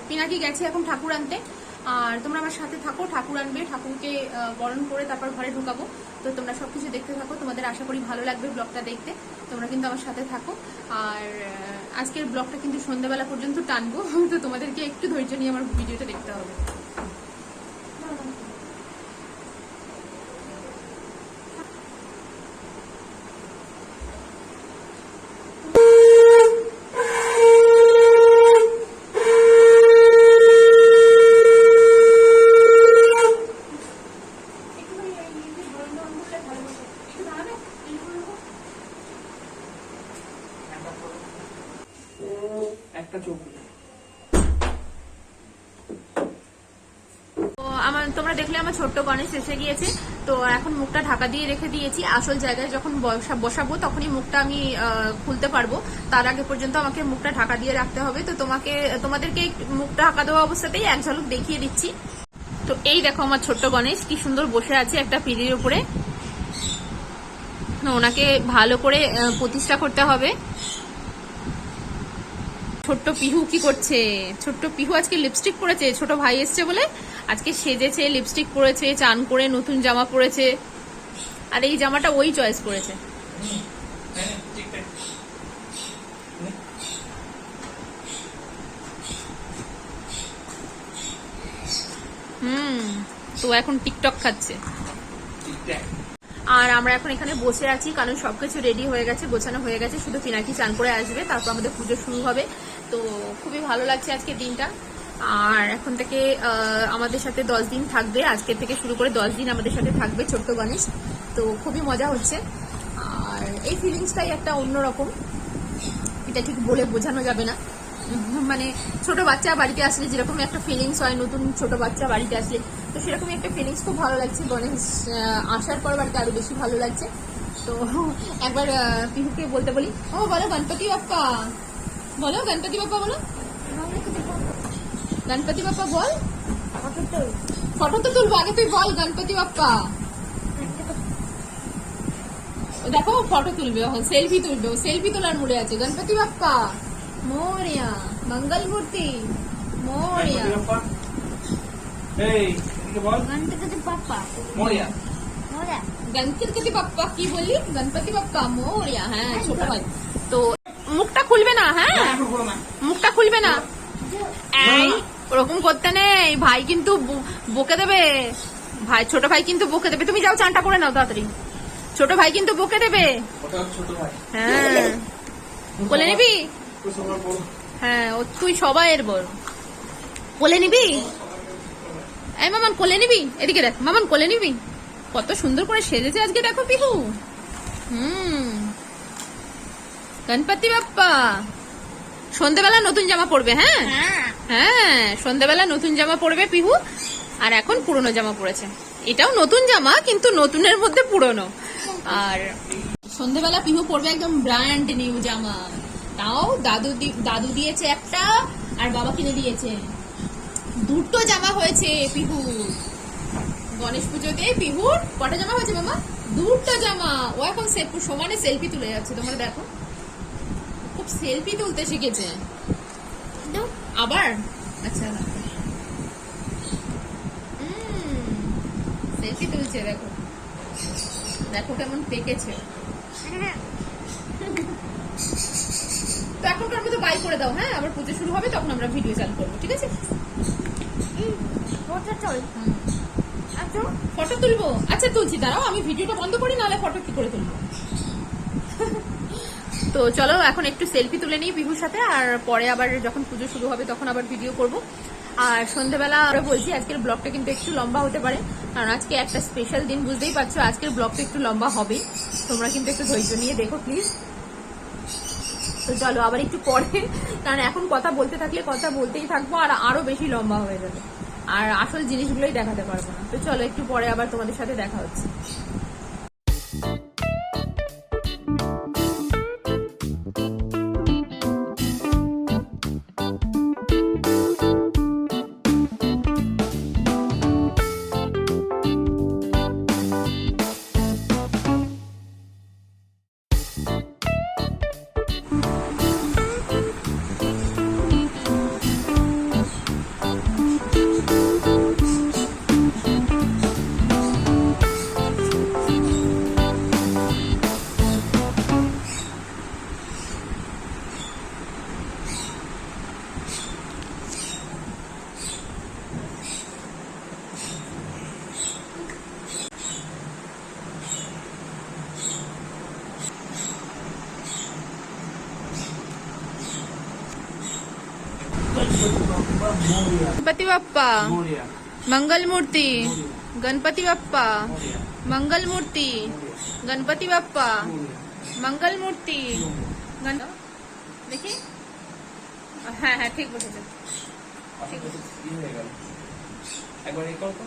পিনাকি গেছে এখন ঠাকুর আনতে, আর তোমরা আমার সাথে থাকো, ঠাকুর আনবে, ঠাকুরকে বরণ করে তারপর ঘরে ঢুকাবো। তো তোমরা সবকিছু দেখতে থাকো, তোমাদের আশা করি ভালো লাগবে ব্লগটা দেখতে। তোমরা কিন্তু আমার সাথে থাকো। আর আজকের ব্লগটা কিন্তু সন্ধ্যাবেলা পর্যন্ত টানবো, তো তোমাদেরকে একটু ধৈর্য নিয়ে আমার ভিডিওটা দেখতে হবে। তোমরা দেখলে আমার ছোট্ট গণেশ এসে গিয়েছে। তো এখন মুখটা ঢাকা দিয়ে রেখে দিয়েছি। আসল জায়গায় যখন বসাবো তখনই মুখটা আমি খুলতে পারবো। তার আগে পর্যন্ত আমাকে মুখটা ঢাকা দিয়ে রাখতে হবে। তো তোমাদেরকে মুখটা ঢাকা দেওয়া অবস্থাতেই এক ঝলক দেখিয়ে দিচ্ছি। তো এই দেখো আমার ছোট্ট গণেশ কি সুন্দর বসে আছে একটা পিঁড়ির উপরে। ওনাকে ভালো করে প্রতিষ্ঠা করতে হবে। ছোট্ট পিহু কি করছে? ছোট্ট পিহু আজকে লিপস্টিক পরেছে, ছোট ভাই এসছে বলে আজকে সেজেছে, লিপস্টিক পরেছে, চান করে নতুন জামা পরেছে। আর এই জামাটা ওই চয়েস করেছে। তো এখন টিকটক খাচ্ছে। আর আমরা এখন এখানে বসে আছি, কারণ সবকিছু রেডি হয়ে গেছে, গোছানো হয়ে গেছে। শুধু পিনাকি চান করে আসবে, তারপর আমাদের পুজো শুরু হবে। তো খুবই ভালো লাগছে আজকের দিনটা। আর এখন থেকে আমাদের সাথে 10 দিন থাকবে, আজকের থেকে শুরু করে 10 দিন আমাদের সাথে থাকবে ছোট্ট গণেশ। তো খুবই মজা হচ্ছে। আর এই ফিলিংসটাই একটা অন্যরকম, এটা ঠিক বলে বোঝানো যাবে না। মানে ছোট বাচ্চা বাড়িতে আসলে যেরকম একটা ফিলিংস হয়, নতুন ছোট বাচ্চা বাড়িতে আসলে, তো সেরকমই একটা ফিলিংস। খুব ভালো লাগছে। গণেশ আসার পর বাড়িতে আরো বেশি ভালো লাগছে। তো একবার পিহুকে বলতে বলি, ও বলো গণপতি বাপ্পা, বলো গণপতি বাপ্পা, বলো গণপতি বাপ্পা বল। ফটো তো তুলবো, আগে তুই বল গণপতি বাপ্পা। দেখো ফটো তুলবে, সেলফি তুলবে, সেলফি তোলার মুড়ে আছে। গণপতি বাপ্পা মোরিয়া, মঙ্গল মূর্তি মোরিয়া। গণপতি বাপ্পা মোরিয়া, গণপতি বাপ্পা কি বললি? গণপতি বাপ্পা মোরিয়া। হ্যাঁ ছোট ভাই, তো মুখটা খুলবে না। হ্যাঁ মুখটা খুলবে না, এই ওরকম করতে নেই, ভাই কিন্তু বকে দেবে। ভাই, ছোট ভাই কিন্তু বকে দেবে। তুমি যাও চানটা করে নাও তাড়াতাড়ি, ছোট ভাই কিন্তু বকে দেবে। হ্যাঁ বলে নিবি। হ্যাঁ তুই সবাইয়ের বল, কোলে নিবি। এই মামান কোলে নিবি, এদিকে দেখ মামান কোলে নিবি। কত সুন্দর করে সেজেছে আজকে, দেখো পিহু। গণপতি বাপ্পা সন্ধ্যেবেলা নতুন জামা পরবে। হ্যাঁ হ্যাঁ সন্ধ্যেবেলা নতুন জামা পরবে পিহু। আর এখন পুরনো জামা পরেছে, এটাও নতুন জামা কিন্তু নতুনের মধ্যে পুরনো। আর সন্ধ্যেবেলা পিহু পরবে একদম ব্র্যান্ড নিউ জামা, তাও দাদু দিয়েছে একটা, আর বাবা কিনে দিয়েছে। দুটো জামা হয়েছে পিহু গণেশ পুজোতে। পিহুর কটা জামা হয়েছে মামা? দুটো জামা। ও এখন সমানে সেলফি তুলে যাচ্ছে, তোমরা দেখো খুব সেলফি তুলতে শিখেছে আবার। আচ্ছা সেলফি তুলছে, দেখো দেখো কেমন পেকেছে। তো এখনকার মতো বাই করে দাও। হ্যাঁ আবার পুজো শুরু হবে, তখন আমরা ভিডিও চালু করবো, ঠিক আছে? ফটো তুলবো, আচ্ছা তুলছি, দাঁড়াও আমি ভিডিওটা বন্ধ করি, নাহলে ফটো কি করে তুলবো। তো চলো এখন একটু সেলফি তুলে নিই পিহুর সাথে, আর পরে আবার যখন পুজো শুরু হবে তখন আবার ভিডিও করব। আর সন্ধ্যাবেলা আমরা বলছি আজকের ব্লগটা কিন্তু একটু লম্বা হতে পারে, কারণ আজকে একটা স্পেশাল দিন, বুঝতেই পারছো আজকের ব্লগটা একটু লম্বা হবে। তোমরা কিন্তু একটু ধৈর্য নিয়ে দেখো প্লিজ। তো চলো আবার একটু পরে, কারণ এখন কথা বলতে থাকলে কথা বলতেই থাকবো আর আরো বেশি লম্বা হয়ে যাবে, আর আসল জিনিসগুলোই দেখাতে পারবো না। তো চলো একটু পরে আবার তোমাদের সাথে দেখা হচ্ছে। बाप्पा मोरया गणपति बाप्पा मोरया मंगल मूर्ति गणपति बाप्पा मोरया मंगल मूर्ति गणपति बाप्पा मोरया मंगल मूर्ति দেখি হ্যাঁ হ্যাঁ ঠিক বলেছেন একবার এই করো তো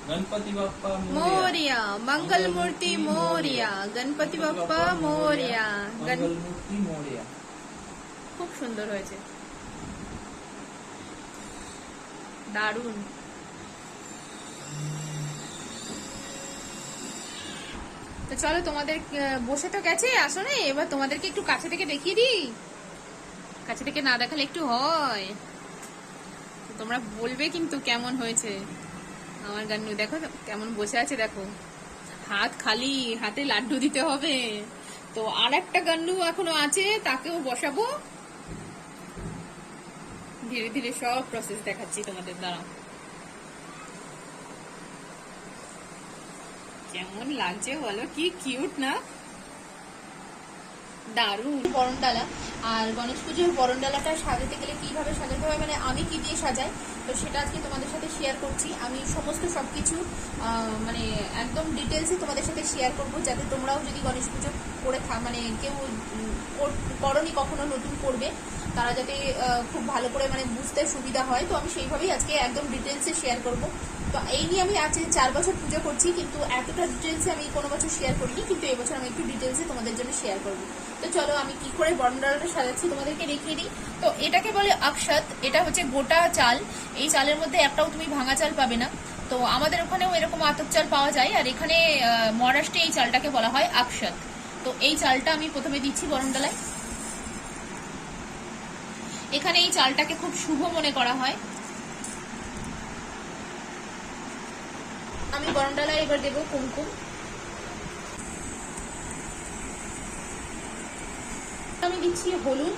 गणपति बाप्पा मोरिया मंगल मूर्ति मोरिया गणपति बाप्पा मोरिया मंगल मूर्ति मोरया খুব সুন্দর হয়েছে দারুণ তো চলো তোমাদের বসে তো গেছে আসলে এবার তোমাদেরকে একটু কাছে থেকে দেখিয়ে দিই কাছে থেকে না দেখালে একটু হয় তো তোমরা বলবে কিন্তু কেমন হয়েছে আমার গান্নু দেখো কেমন বসে আছে দেখো হাত খালি হাতে লাড্ডু দিতে হবে তো আর একটা গান্নু এখনো আছে তাকেও বসাবো ধীরে ধীরে সব প্রসেস দেখাচ্ছি তোমাদের দ্বারা কেমন লাগছে বলো কি কিউট না দারুণ বরণডালা আর গণেশ পুজোর বরণডালাটা সাজাতে গেলে কিভাবে সাজাতে হয় মানে আমি কি দিয়ে সাজাই তো সেটা আজকে তোমাদের সাথে শেয়ার করছি আমি সমস্ত সবকিছু মানে একদম ডিটেলসে তোমাদের সাথে শেয়ার করব যাতে তোমরাও যদি গণেশ পুজো করে মানে কেউ করনি কখনো নতুন করবে তারা যাতে খুব ভালো করে মানে বুঝতে সুবিধা হয় তো আমি সেইভাবেই আজকে একদম ডিটেলসে শেয়ার করব তো এই নিয়ে আমি আজকে 4 বছর পুজো করছি কিন্তু এতটা ডিটেলসে আমি কোনো বছর শেয়ার করিনি কিন্তু এবছর আমি একটু ডিটেলসে তোমাদের জন্য শেয়ার করব তো চলো আমি কি করে বরণডালাটা সাজাচ্ছি তোমাদেরকে দেখিয়ে দিই তো এটাকে বলে আকশাত এটা হচ্ছে গোটা চাল এই চালের মধ্যে একটাও তুমি ভাঙা চাল পাবে না তো আমাদের ওখানেও এরকম আতপ চাল পাওয়া যায় আর এখানে মহারাষ্ট্রে এই চালটাকে বলা হয় আকশাত তো এই চালটা আমি প্রথমে দিচ্ছি বরণডালায় এখানে এই চালটাকে খুব শুভ মনে করা হয় আমি বরণডালায় এবার দেব কুমকুম আমি দিচ্ছি হলুদ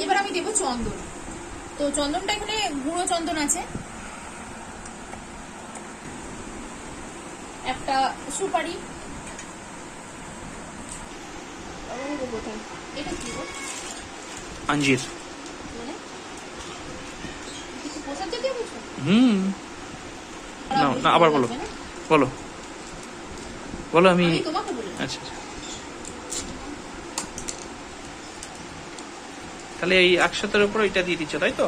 এবার আমি দেব চন্দন তো চন্দনটা এখানে গুঁড়ো চন্দন আছে একটা সুপারি এটা কি अंजीर মানে কিছু প্রসাদ দিয়ে বুঝছো না না আবার বলো বলো বলো আমি তোমাকে বলি আচ্ছা তাহলে এই আকশাতের উপর এটা দিয়ে দিচ্ছ তাই তো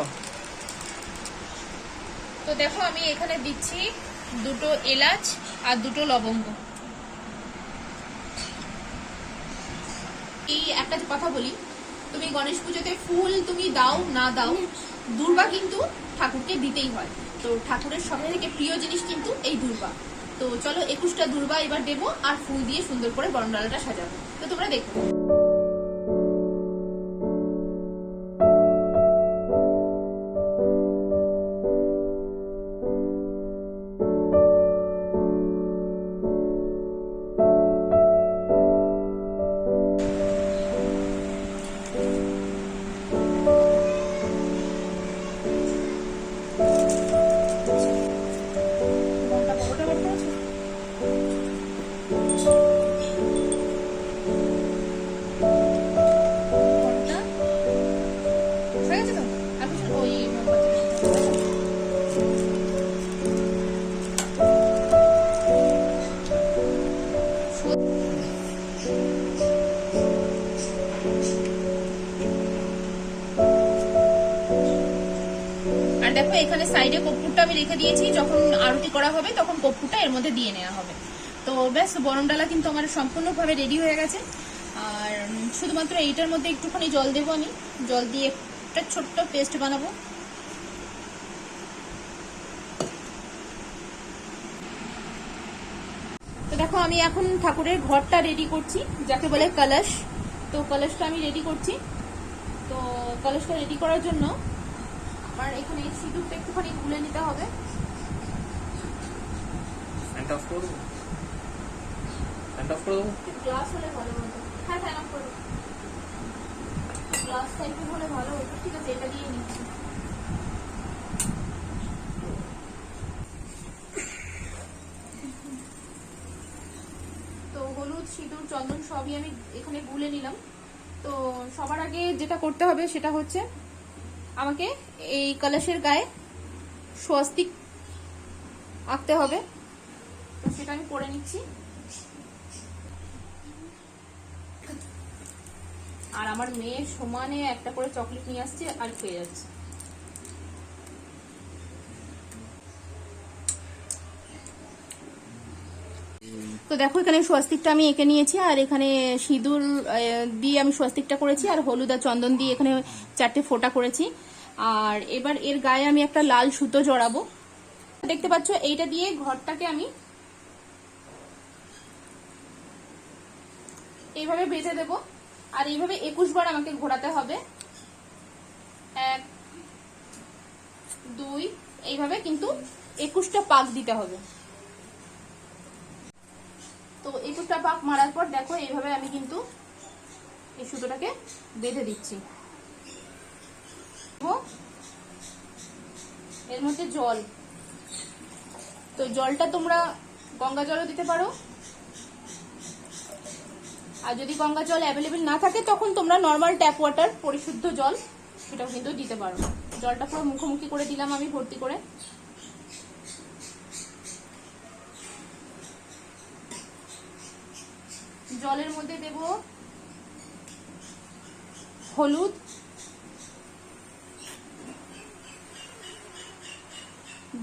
তো দেখো আমি এখানে দিচ্ছি 2 এলাচ আর 2 লবঙ্গ এই একটা কথা বলি তুমি গণেশ পুজোতে ফুল তুমি দাও না দাও দুর্বা কিন্তু ঠাকুরকে দিতেই হয় তো ঠাকুরের সবথেকে প্রিয় জিনিস কিন্তু এই দুর্বা তো চলো 21টা দুর্বা এবার দেবো আর ফুল দিয়ে সুন্দর করে বরণডালাটা সাজাবো তো তোমরা দেখো দেখো এখানে সাইডে কর্পূরটা আমি রেখে দিয়েছি যখন আরতি করা হবে তখন কর্পূরটা এর মধ্যে দিয়ে নেওয়া হবে তো ব্যাস বরণডালা কিন্তু আমার সম্পূর্ণভাবে রেডি হয়ে গেছে আর শুধুমাত্র এইটার মধ্যে একটুখানি জল দেবো আমি জল দিয়ে একটা ছোট্ট পেস্ট বানাবো তো দেখো আমি এখন ঠাকুরের ঘরটা রেডি করছি যাকে বলে কলস তো কলসটা আমি রেডি করছি তো কলসটা রেডি করার জন্য আমার এখানে সিঁদুরটা একটুখানি গুলে নিতে হবে গ্লাস হলে ভালো হতো হ্যাঁ ফ্যান অফ করো গ্লাস টাইপের হলে ভালো হতো ঠিক আছে এটা দিয়ে নিচ্ছি তো হলুদ সিঁদুর চন্দন সবই আমি এখানে গুলে নিলাম। তো সবার আগে যেটা করতে হবে সেটা হচ্ছে আমাকে এই কলসের গায়ে স্বস্তিক আঁকতে হবে। তো সেটা আমি করে নিচ্ছি। আর আমার মেয়ে সমানে একটা করে চকলেট নিয়ে আসছে আর খেয়ে যাচ্ছে। তো দেখো এখানে স্বস্তিকটা আমি এঁকে নিয়েছি, আর এখানে সিঁদুর দিয়ে আমি স্বস্তিকটা করেছি, আর হলুদ আর চন্দন দিয়ে এখানে 4টে ফোঁটা করেছি। আর এবার এর গায়ে আমি একটা লাল সুতো জড়াবো। দেখতে পাচ্ছ এইটা দিয়ে ঘরটাকে আমি এইভাবে বেঁধে দেব। আর এইভাবে 21 বার আমাকে ঘোরাতে হবে। 1 2 এইভাবে কিন্তু 21টা পাক দিতে হবে। তো 21টা পাক মারার পর দেখো এইভাবে আমি কিন্তু এই সুতোটাকে বেঁধে দিচ্ছি। এর মধ্যে জল, তো জলটা তোমরা গঙ্গা জলও দিতে পারো, আর যদি গঙ্গা জল অ্যাভেলেবেল না থাকে তখন তোমরা নর্মাল ট্যাপ ওয়াটার, পরিশুদ্ধ জল, সেটাও কিন্তু দিতে পারো। জলটা পুরো মুখোমুখি করে দিলাম আমি ভর্তি করে। জলের মধ্যে দেব হলুদ,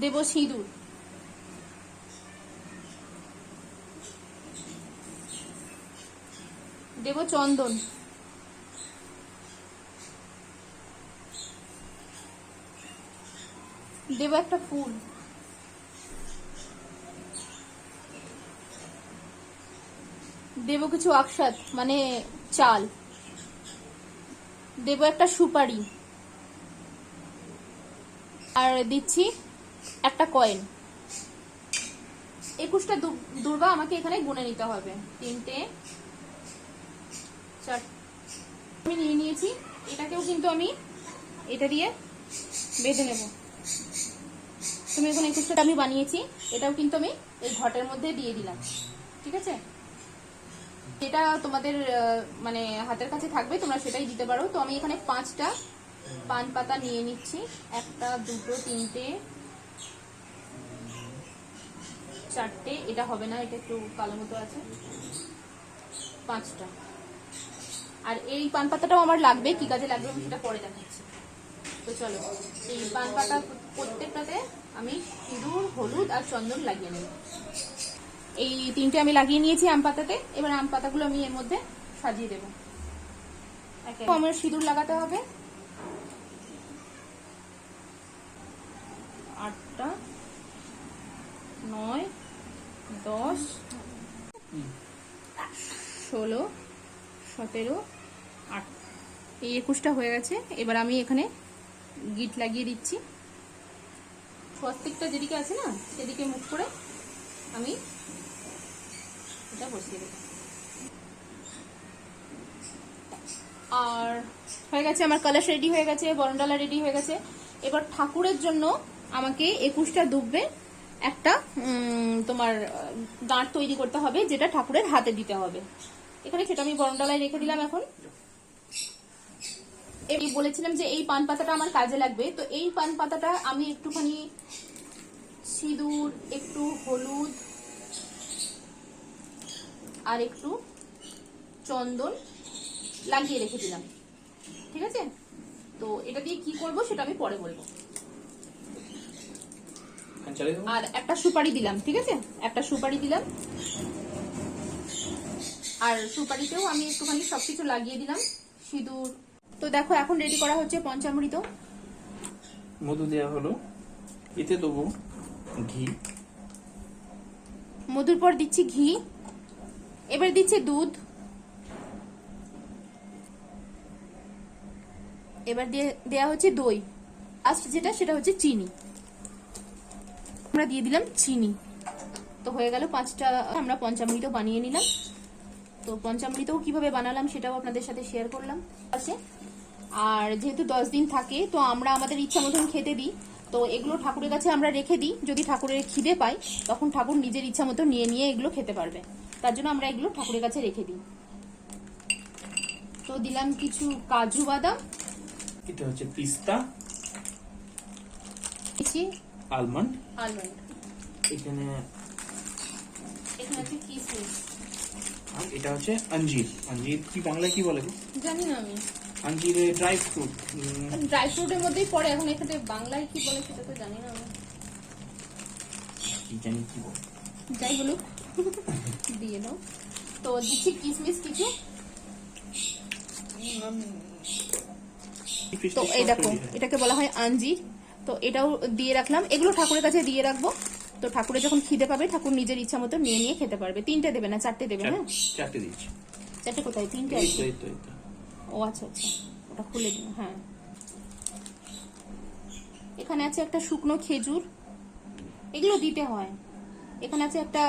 দেব সিঁদুর, দেব চন্দন, দেব একটা ফুল, দেব কিছু আকশাত মানে চাল, দেব একটা সুপারি, আর দিচ্ছি একটা কয়েন। 21টা দুর্বা আমাকে এখানে গুনে নিতে হবে। 3টে 4 আমি নিয়ে নিয়েছি। এটাকেও কিন্তু আমি এটা দিয়ে বেঁধে নেব। তুমি এখন 21টা আমি বানিয়েছি, এটাও কিন্তু আমি এই ঘটের মধ্যে দিয়ে দিলাম। ঠিক আছে, যেটা তোমাদের মানে হাতের কাছে থাকবে তোমরা সেটাই দিতে পারো। তো আমি এখানে 5টা পান পাতা নিয়ে নিচ্ছি। 1টা 2টো 3টে 4টে, এটা হবে না, এটা একটু কালো মতো আছে। 5টা। আর এই পান পাতাটাও আমার লাগবে, কি কাজে লাগবে আমি সেটা পরে দেখাচ্ছি। তো চলো, এই পান পাতা প্রত্যেকটাতে আমি সিঁদুর, হলুদ আর চন্দন লাগিয়ে নেব। এই 3টে আমি লাগিয়ে নিয়েছি আম পাতাতে। এবার আম পাতাগুলো আমি এর মধ্যে সাজিয়ে দেবো। আমার সিঁদুর লাগাতে হবে। 8টা 9 10 16 17 8, এই 21টা হয়ে গেছে। এবার আমি এখানে গিট লাগিয়ে দিচ্ছি। স্বস্তিকটা যেদিকে আছে না সেদিকে মুখ করে আমি এটা বসিয়ে দেব। আর হয়ে গেছে আমার কলস রেডি হয়ে গেছে, বরণডালা রেডি হয়ে গেছে। এবার ঠাকুরের জন্য আমাকে 21টা দুব্বে একটা তোমার গাঁট তৈরি করতে হবে, যেটা ঠাকুরের হাতে দিতে হবে। এখানে সেটা আমি বরণডালায় রেখে দিলাম। এখন এই বলেছিলাম যে এই পান পাতাটা আমার কাজে লাগবে, তো এই পান পাতাটা আমি একটুখানি সিঁদুর, একটু হলুদ আর একটু চন্দন লাগিয়ে রেখে দিলাম। ঠিক আছে, তো এটা দিয়ে কি করব সেটা আমি পরে বলবো। আর একটা সুপারি দিলাম। ঠিক আছে, একটা সুপারি দিলাম, আর সুপারিতেও আমি একটুখানি সবকিছু লাগিয়ে দিলাম, সিঁদুর। তো দেখো এখন রেডি করা হচ্ছে পঞ্চামৃত। মধু দেওয়া হলো, এতে দেবো ঘি, মধুর পর দিচ্ছি ঘি, এবার দিচ্ছি দুধ, এবার দেয়া হচ্ছে দই, লাস্ট যেটা সেটা হচ্ছে চিনি। আমরা দিয়ে দিলাম চিনি। তো হয়ে গেল 5টা আমরা পঞ্চামৃত বানিয়ে নিলাম। তো পঞ্চামৃতও কিভাবে বানালাম সেটাও আপনাদের সাথে শেয়ার করলাম আছে। আর যেহেতু 10 দিন থাকে তো আমরা আমাদের ইচ্ছা মতন খেতে দিই। তো এগুলো ঠাকুরের কাছে আমরা রেখে দিই, যদি ঠাকুরের খিদে পায় তখন ঠাকুর নিজের ইচ্ছা মতো নিয়ে নিয়ে এগুলো খেতে পারবে, তার জন্য আমরা এগুলো ঠাকুরের কাছে রেখে দিই। তো দিলাম কিছু কাজু বাদাম, এটা হচ্ছে পিস্তা, কিছু আলমন্ড, আলমন্ড, এখানে এখানে আছে কিশমিশ, আর এটা হচ্ছে আঞ্জির। আঞ্জির কি বাংলায় কি বলে গো? জানি না আমি। আঞ্জিরে ড্রাই ফ্রুট। ড্রাই ফ্রুটের মধ্যেই পড়ে, এখন এখানে বাংলায় কি বলে সেটা তো জানি না আমি। কি জানি কি বলে। যাই বলুক দিয়ে দাও। তো দিচ্ছি কিশমিশ কিছু। তো এই দেখো, এটাকে বলা হয় আঞ্জির। তো এটাও দিয়ে রাখলাম, এগুলো ঠাকুরের কাছে দিয়ে রাখবো। তো ঠাকুরের যখন খিদে পাবে ঠাকুর নিজের ইচ্ছা মতো নিয়ে নিয়ে খেতে পারবে। 3টে দেবে না 4টে দেবে? হ্যাঁ 4টে দিচ্ছি। 4টে কোথায়? 3টে এই আছে। তো এই তো এই তো। ও আচ্ছা আচ্ছা, ওটা খুলে দিন। হ্যাঁ, এখানে আছে একটা শুকনো খেজুর, এগুলো দিতে হয়। এখানে আছে একটা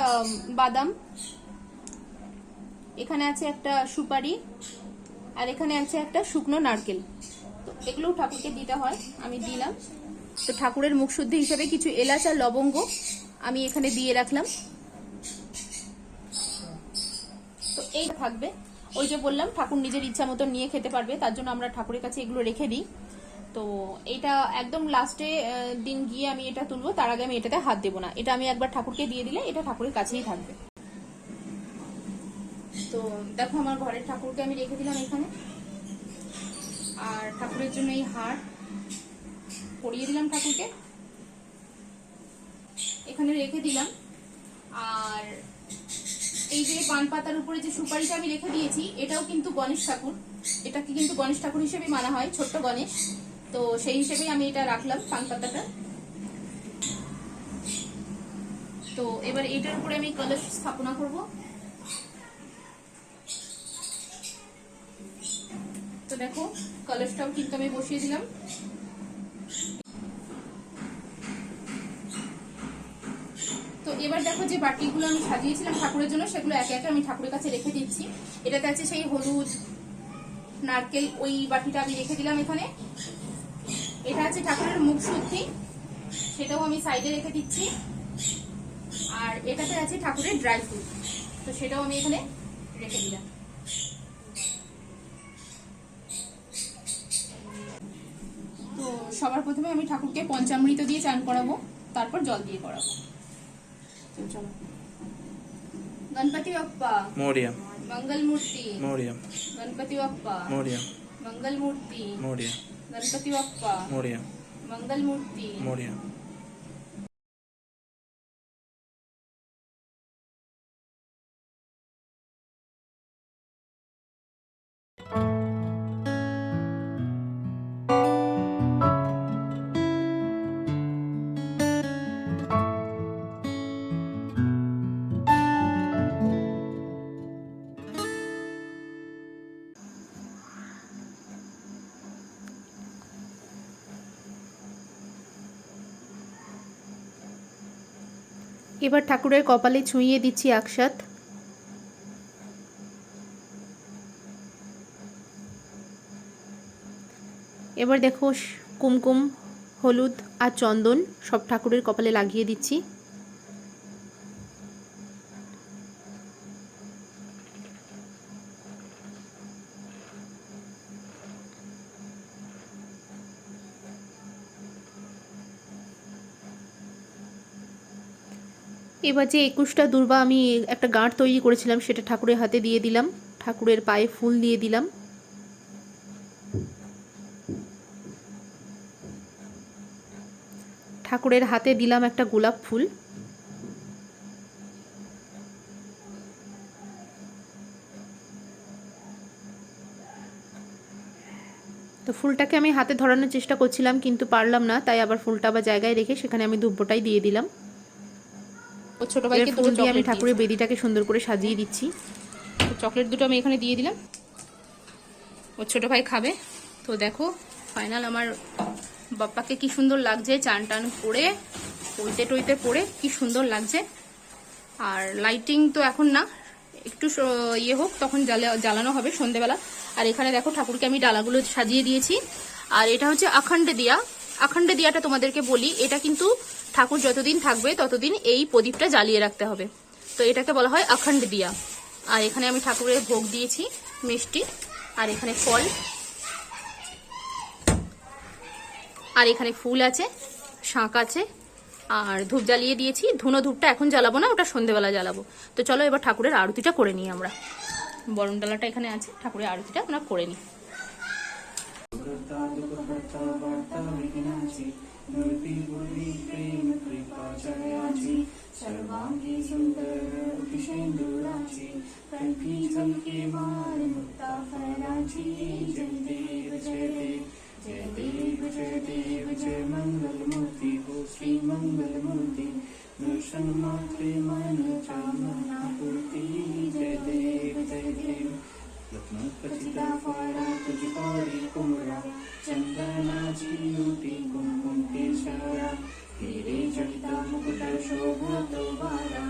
বাদাম, এখানে আছে একটা সুপারি, আর এখানে আছে একটা শুকনো নারকেল। তো এগুলো ঠাকুরকে দিতে হয়, আমি দিলাম। তো ঠাকুরের মুখ শুদ্ধি হিসেবে কিছু এলাচ আর লবঙ্গ আমি এখানে দিয়ে রাখলাম। তো এই থাকবে, ওই যে বললাম ঠাকুর নিজের ইচ্ছা মতো নিয়ে খেতে পারবে, তার জন্য আমরা ঠাকুরের কাছে এগুলো রেখে দিই। তো এটা একদম লাস্টে দিন গিয়ে আমি এটা তুলবো, তার আগে আমি এটাতে হাত দেবো না। এটা আমি একবার ঠাকুরকে দিয়ে দিলে এটা ঠাকুরের কাছেই থাকবে। তো দেখো আমার ঘরের ঠাকুরকে আমি রেখে দিলাম এখানে, আর ঠাকুরের জন্য এই হার পরিয়ে দিলাম ঠাকুরকে, এখানে রেখে দিলাম। আর এই যে পান পাতার উপরে যে সুপারিটা আমি রেখে দিয়েছি, এটাও কিন্তু গণেশ ঠাকুর, এটাকে কিন্তু গণেশ ঠাকুর হিসেবে মানা হয়, ছোট্ট গণেশ। তো সেই হিসেবেই আমি এটা রাখলাম পান পাতাটা। তো এবার এটার উপরে আমি কলস স্থাপনা করব। তো দেখো কলসটাও কিন্তু আমি বসিয়ে দিলাম। তো এবার দেখো যে বাটিগুলো আমি সাজিয়েছিলাম ঠাকুরের জন্য, সেগুলো একে একে আমি ঠাকুরের কাছে রেখে দিচ্ছি। এটাতে আছে সেই হলুদ, নারকেল, ওই বাটিটা আমি রেখে দিলাম এখানে। এটা আছে ঠাকুরের মুখ শুদ্ধি, সেটাও আমি সাইডে রেখে দিচ্ছি। আর এটাতে আছে ঠাকুরের ড্রাই ফ্রুট, তো সেটাও আমি এখানে রেখে দিলাম। তো সবার প্রথমে আমি ঠাকুরকে পঞ্চামৃত দিয়ে চান করাবো, তারপর জল দিয়ে করাবো। তো চলো। गणपति बप्पा मोरिया, मंगल मूर्ति मोरिया, गणपति बप्पा मोरिया, मंगल मूर्ति मोरिया, गणपति बप्पा मोरिया, मंगल मूर्ति। मोरिया। এবার ঠাকুরের কপালে ছুঁইয়ে দিচ্ছি আকশাত। এবার দেখো কুমকুম, হলুদ আর চন্দন সব ঠাকুরের কপালে লাগিয়ে দিচ্ছি। এবার যে 21টা দুর্বা আমি একটা গাঁট তৈরি করেছিলাম সেটা ঠাকুরের হাতে দিয়ে দিলাম, ঠাকুরের পায়ে ফুল দিয়ে দিলাম। ঠাকুরের হাতে দিলাম একটা গোলাপ ফুল। তো ফুলটাকে আমি হাতে ধরানোর চেষ্টা করছিলাম কিন্তু পারলাম না, তাই আবার ফুলটা আবার জায়গায় রেখে সেখানে আমি ধূপটাই দিয়ে দিলাম। ও ছোট ভাইকে ফুল দিয়ে আমি ঠাকুরের বেদিটাকে সুন্দর করে সাজিয়ে দিচ্ছি। চকলেট দুটো আমি এখানে দিয়ে দিলাম, ও ছোট ভাই খাবে। তো দেখো ফাইনাল আমার বাপ্পাকে কি সুন্দর লাগছে, চান টান করে টইতে টইতে পড়ে কি সুন্দর লাগছে। আর লাইটিং তো এখন না, একটু ইয়ে হোক তখন জ্বালানো হবে সন্ধেবেলা। আর এখানে দেখো ঠাকুরকে আমি ডালাগুলো সাজিয়ে দিয়েছি। আর এটা হচ্ছে আখণ্ডে দিয়া। আখণ্ডে দিয়াটা তোমাদেরকে বলি, এটা কিন্তু ঠাকুর যতদিন থাকবে ততদিন এই প্রদীপটা জ্বালিয়ে রাখতে হবে, তো এটাকে বলা হয় আখণ্ড দিয়া। আর এখানে আমি ঠাকুরের ভোগ দিয়েছি মিষ্টি, আর এখানে ফল, আর এখানে ফুল আছে, শাঁখ আছে, আর ধূপ জ্বালিয়ে দিয়েছি। ধুনো ধূপটা এখন জ্বালাবো না, ওটা সন্ধেবেলা জ্বালাবো। তো চলো এবার ঠাকুরের আরতিটা করে নিই আমরা। বরণ ডালাটা এখানে আছে, ঠাকুরের আরতিটা আমরা করে নিই। सर्वांगी सुंदर अतिशेंदुराची कंठी झलके माल मुक्ता फराची जय देव जय देव जय देव जय देव जय मंगल मूर्ति हो श्री मंगल मूर्ति दर्शन मात्रे मन चामना पूर्ति जय देव जय देव रत्नखचिता फाड़ा तुझ पारी कुमरा चंदनाची युती कुमकुम केशरा हीरे जडिता मुकुट शोभत वारा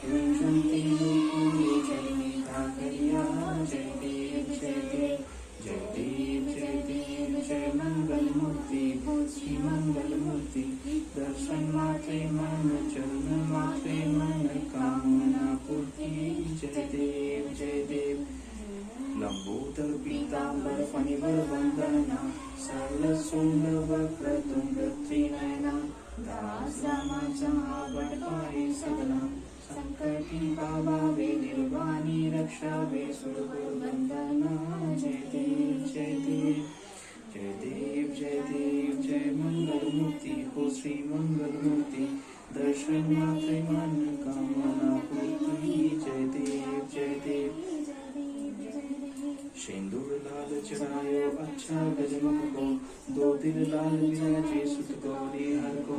रुंजंती मुकुंदी चरणी धाकरिया जय देव जय देव जय देव जय देव जय मंगल मूर्ति श्री मंगल मूर्ति दर्शन मात्रे मन चरण मात्रे मन कामना पूर्ति जय देव जय देव लंबोदर पीतांबर फणिवर वंदना सरल सुंद वक्रतुंड त्रिनयना दास रामाचा बडपाई सदना संकटी बाबावे निर्वाणी रक्षावे सुरगुर वंदना जय देव जय देव जय देव जय देव जय मंगल मूर्ति हो श्री मंगल मूर्ति दर्शन मात्रे मन कामना पूर्ति जय देव जय देव सिंदूर लाल चढ़ायो अच्छा गजमुख को दो दिल लाल विराजे सुत गौरी हर को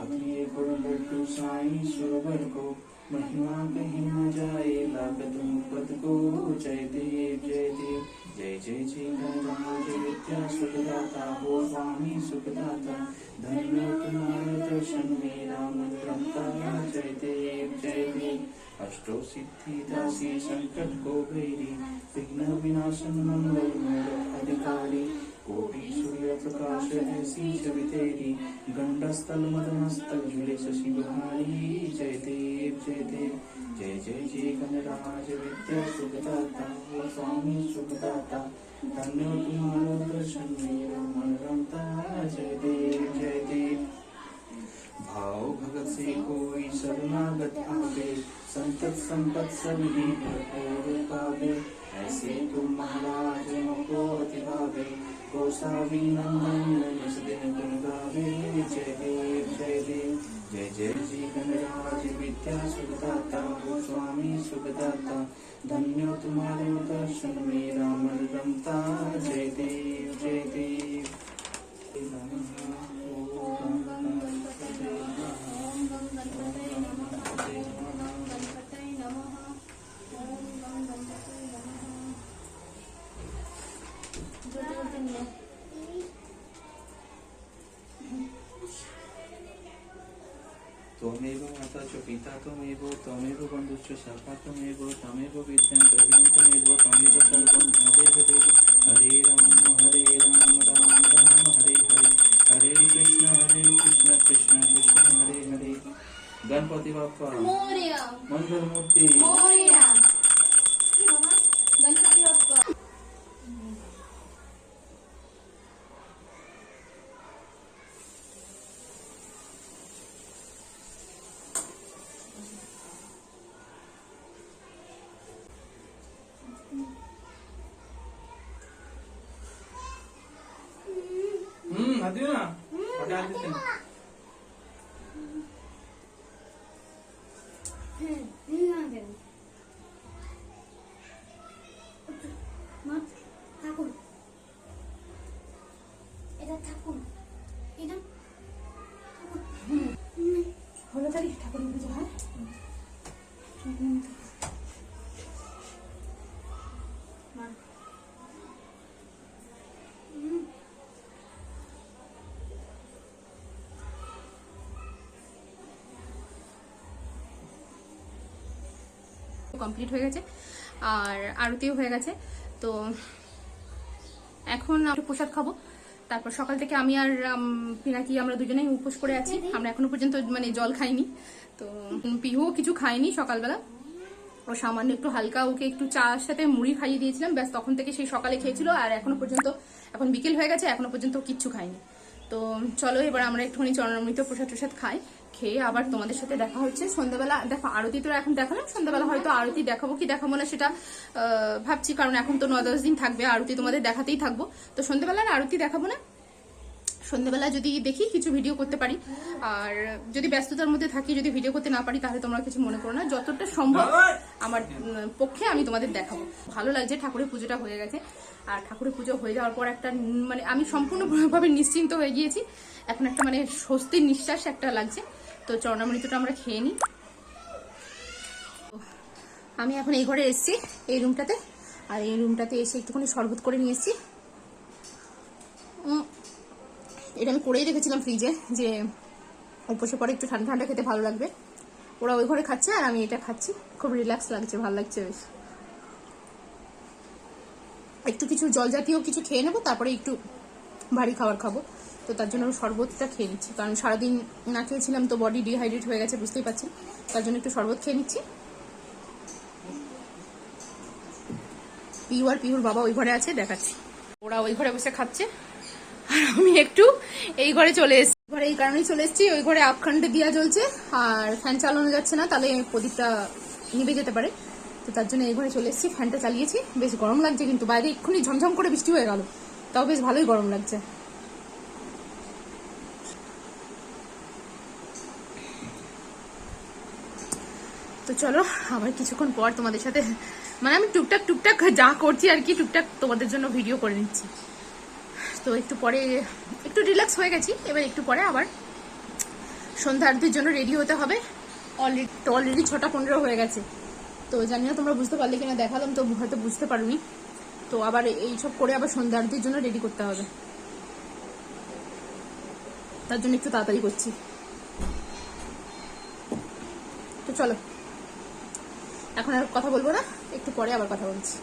अग्नि गुण लड्डू साई सुरवर को महिमा कहीं न जाए लागत मुपद को जय देव जय देव जय जय जय गणराज विद्या सुखदाता हो स्वामी सुखदाता धन्य तुम्हारा दर्शन मेरा मन रमता जय देव जय देव अष्टो सिद्धि दासी संकट को भैरी विघ्न विनाशन मंगल मूल अधिकारी कोटि सूर्य प्रकाश ऐसी छवि तेरी गंडस्थल मदमस्तक झूले शशि बहारी जय देव जय देव जय जय जय गणराज विद्या सुखदाता वो स्वामी सुखदाता धन्य तुम्हारा दर्शन मेरा मन रमता जय देव जय देव भाव भगत से कोई शरणागत आवे संतत संपत सभी भरपूर पावे ऐसे तुम महाराज को अति भावे गोसावी नंदन निज दिन गुण गावे जय देव जय देव जय जय जी गणराज विद्या सुखदाता हो स्वामी सुखदाता धन्य तुम्हारे दर्शन मेरा मन रमता जय देव जय देव त्वमेव माता च पिता त्वमेव त्वमेव बन्धुश्च सखा त्वमेव त्वमेव विद्यां द्रविणं त्वमेव त्वमेव सर्वं मदेव देव हरे राम हरे राम राम राम हरे हरे हरे कृष्ण कृष्ण कृष्ण हरे हरे गणपति बाप्पा मोरया, मंगल मूर्ति मोरया, गणपति बाप्पा। आती ना हटा देते हैं ঠাকুর এটা ঠাকুর এটা হলো তারিখ ঠাকুরের পুজো হয়। কমপ্লিট হয়ে গেছে আর আরতিও হয়ে গেছে। তো এখন একটু প্রসাদ খাবো। তারপর সকাল থেকে আমি আর পিনাকি আমরা দুজনেই উপোস করে আছি। আমরা এখনো পর্যন্ত মানে জল খাইনি, তো পিহুও কিছু খাইনি সকালবেলা। ও সামান্য একটু হালকা ওকে একটু চার সাথে মুড়ি খাইয়ে দিয়েছিলাম, ব্যাস তখন থেকে সেই সকালে খেয়েছিল, আর এখনো পর্যন্ত, এখন বিকেল হয়ে গেছে, এখনো পর্যন্ত কিচ্ছু খাইনি। তো চলো এবার আমরা একটুখানি চরণামৃত প্রসাদ টসাদ খাই, খেয়ে আবার তোমাদের সাথে দেখা হচ্ছে সন্ধ্যাবেলা। দেখো আরতি তো এখন দেখালাম, সন্ধ্যাবেলা হয়তো আরতি দেখাবো কি দেখাবো না সেটা ভাবছি, কারণ এখন তো 9-10 দিন থাকবে আরতি, তোমাদের দেখাতেই থাকবো। তো সন্ধ্যাবেলা আর আরতি দেখাবো না, সন্ধ্যাবেলা যদি দেখি কিছু ভিডিও করতে পারি, আর যদি ব্যস্ততার মধ্যে থাকি, যদি ভিডিও করতে না পারি তাহলে তোমরা কিছু মনে করো না, যতটা সম্ভব আমার পক্ষে আমি তোমাদের দেখাবো। ভালো লাগছে, ঠাকুরের পুজোটা হয়ে গেছে, আর ঠাকুরের পুজো হয়ে যাওয়ার পর একটা মানে আমি সম্পূর্ণভাবে নিশ্চিন্ত হয়ে গিয়েছি, এখন একটা মানে স্বস্তির নিঃশ্বাস একটা লাগছে। তো চরণামৃতটা আমরা খেয়ে নিই। আমি এখন এই ঘরে এসেছি, এই রুমটাতে, আর এই রুমটাতে এসে একটুখানি শরবত করে নিয়ে এসেছি। এটা আমি করেই রেখেছিলাম ফ্রিজে, যে উপসে পরে একটু ঠান্ডা ঠান্ডা খেতে ভালো লাগবে। ওরা ওই ঘরে খাচ্ছে আর আমি এটা খাচ্ছি, খুব রিল্যাক্স লাগছে, ভালো লাগছে বেশ। একটু কিছু জল জাতীয় কিছু খেয়ে নেবো, তারপরে একটু ভারী খাবার খাবো। তো তার জন্য আমি শরবতটা খেয়ে নিচ্ছি, কারণ সারাদিন না খেয়েছিলাম তো বডি ডিহাইড্রেট হয়ে গেছে, বুঝতেই পারছেন, তার জন্য একটু শরবত খেয়ে নিচ্ছি। পিউ আর পিহুর বাবা ওই ঘরে আছে, দেখাচ্ছি। ওরা ওই ঘরে বসে খাচ্ছে, আর আমি একটু এই ঘরে চলে এসেছি। ঘরে এই কারণেই চলে এসেছি, ওই ঘরে আখণ্ডে দিয়া জ্বলছে আর ফ্যান চালানো যাচ্ছে না, তাহলে প্রদীপটা নিভে যেতে পারে। তো তার জন্য এই ঘরে চলে এসেছি, ফ্যানটা চালিয়েছি। বেশ গরম লাগছে, কিন্তু বাইরে এক্ষুনি ঝমঝম করে বৃষ্টি হয়ে গেল, তাও বেশ ভালোই গরম লাগছে। তো চলো আবার কিছুক্ষণ পর তোমাদের সাথে, মানে আমি টুকটাক টুকটাক যা করছি আর কি, টুকটাক তোমাদের জন্য ভিডিও করে নিচ্ছি। তো একটু পরে একটু রিল্যাক্স হয়ে গেছি, এবার একটু পরে আবার সন্ধ্যা আরতির জন্য রেডি হতে হবে। অলরেডি 6:15 হয়ে গেছে। তো জানি না তোমরা বুঝতে পারলে কিনা, দেখালাম তো হয়তো বুঝতে পারোনি। তো আবার এইসব করে আবার সন্ধ্যা আরতির জন্য রেডি করতে হবে, তার জন্য একটু তাড়াতাড়ি করছি। তো চলো এখন আর কথা বলবো না, একটু পরে আবার কথা বলছি।